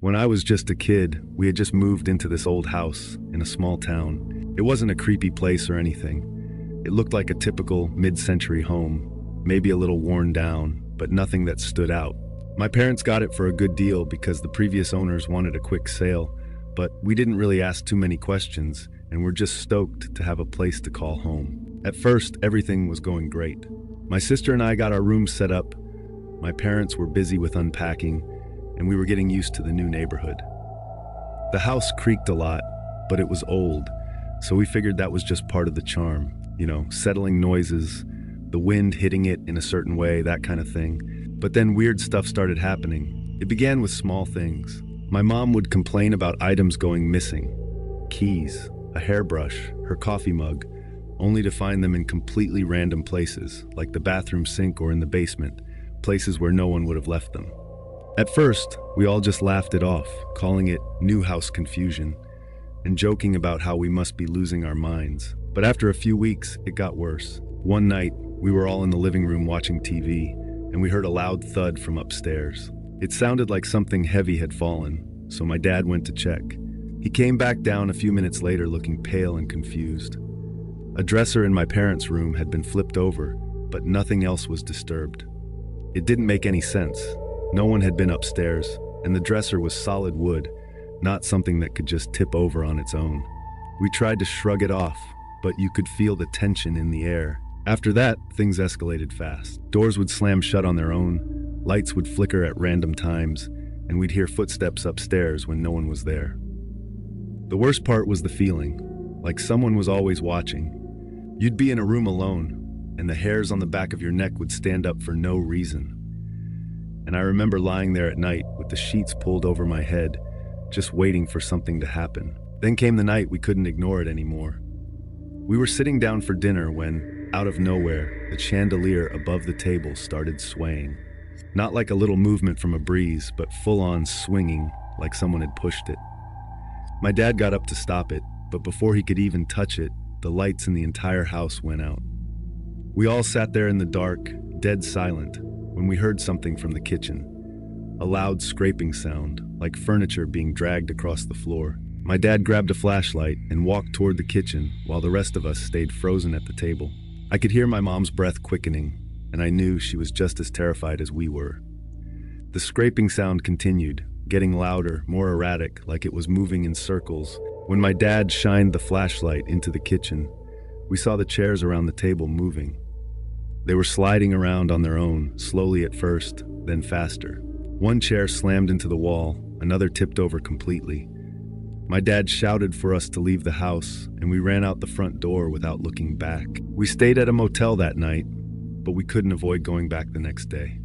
When I was just a kid, we had just moved into this old house in a small town. It wasn't a creepy place or anything. It looked like a typical mid-century home, maybe a little worn down, but nothing that stood out. My parents got it for a good deal because the previous owners wanted a quick sale, but we didn't really ask too many questions, and we're just stoked to have a place to call home. At first, everything was going great. My sister and I got our rooms set up. My parents were busy with unpacking, and we were getting used to the new neighborhood. The house creaked a lot, but it was old, so we figured that was just part of the charm. Settling noises, the wind hitting it in a certain way, that kind of thing. But then weird stuff started happening. It began with small things. My mom would complain about items going missing. Keys, a hairbrush, her coffee mug, only to find them in completely random places, like the bathroom sink or in the basement, places where no one would have left them. At first, we all just laughed it off, calling it new house confusion, and joking about how we must be losing our minds. But after a few weeks, it got worse. One night, we were all in the living room watching TV, and we heard a loud thud from upstairs. It sounded like something heavy had fallen, so my dad went to check. He came back down a few minutes later looking pale and confused. A dresser in my parents' room had been flipped over, but nothing else was disturbed. It didn't make any sense. No one had been upstairs, and the dresser was solid wood, not something that could just tip over on its own. We tried to shrug it off, but you could feel the tension in the air. After that, things escalated fast. Doors would slam shut on their own, lights would flicker at random times, and we'd hear footsteps upstairs when no one was there. The worst part was the feeling, like someone was always watching. You'd be in a room alone, and the hairs on the back of your neck would stand up for no reason. And I remember lying there at night with the sheets pulled over my head, just waiting for something to happen. Then came the night we couldn't ignore it anymore. We were sitting down for dinner when, out of nowhere, the chandelier above the table started swaying. Not like a little movement from a breeze, but full-on swinging, like someone had pushed it. My dad got up to stop it, but before he could even touch it, the lights in the entire house went out. We all sat there in the dark, dead silent, when we heard something from the kitchen. A loud scraping sound, like furniture being dragged across the floor. My dad grabbed a flashlight and walked toward the kitchen while the rest of us stayed frozen at the table. I could hear my mom's breath quickening, and I knew she was just as terrified as we were. The scraping sound continued, getting louder, more erratic, like it was moving in circles. When my dad shined the flashlight into the kitchen, we saw the chairs around the table moving. They were sliding around on their own, slowly at first, then faster. One chair slammed into the wall, another tipped over completely. My dad shouted for us to leave the house, and we ran out the front door without looking back. We stayed at a motel that night, but we couldn't avoid going back the next day.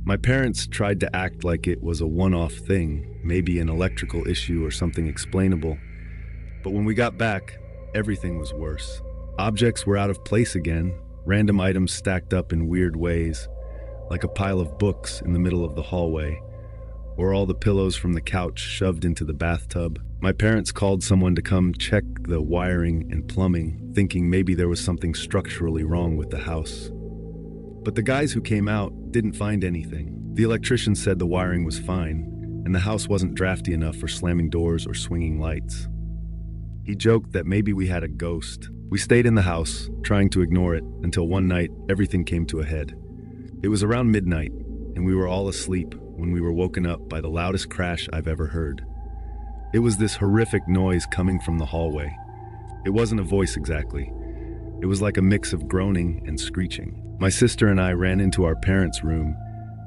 My parents tried to act like it was a one-off thing, maybe an electrical issue or something explainable. But when we got back, everything was worse. Objects were out of place again, random items stacked up in weird ways, like a pile of books in the middle of the hallway, or all the pillows from the couch shoved into the bathtub. My parents called someone to come check the wiring and plumbing, thinking maybe there was something structurally wrong with the house. But the guys who came out didn't find anything. The electrician said the wiring was fine, and the house wasn't drafty enough for slamming doors or swinging lights. He joked that maybe we had a ghost. We stayed in the house, trying to ignore it, until one night, everything came to a head. It was around midnight, and we were all asleep when we were woken up by the loudest crash I've ever heard. It was this horrific noise coming from the hallway. It wasn't a voice exactly. It was like a mix of groaning and screeching. My sister and I ran into our parents' room,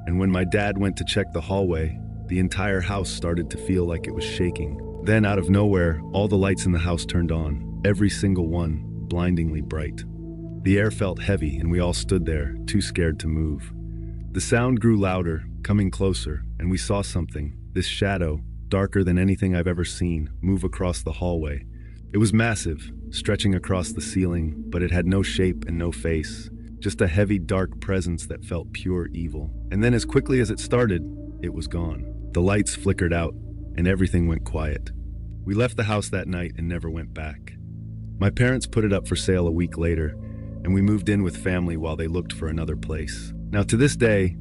and when my dad went to check the hallway, the entire house started to feel like it was shaking. Then, out of nowhere, all the lights in the house turned on, every single one, blindingly bright. The air felt heavy, and we all stood there, too scared to move. The sound grew louder, coming closer, and we saw something, this shadow, darker than anything I've ever seen, move across the hallway. It was massive, stretching across the ceiling, but it had no shape and no face, just a heavy, dark presence that felt pure evil. And then as quickly as it started, it was gone. The lights flickered out, and everything went quiet. We left the house that night and never went back. My parents put it up for sale a week later, and we moved in with family while they looked for another place. Now, to this day,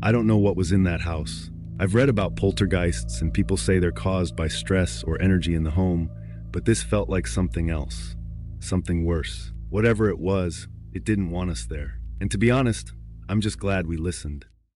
I don't know what was in that house, I've read about poltergeists and people say they're caused by stress or energy in the home, but this felt like something else, something worse. Whatever it was, it didn't want us there. And to be honest, I'm just glad we listened.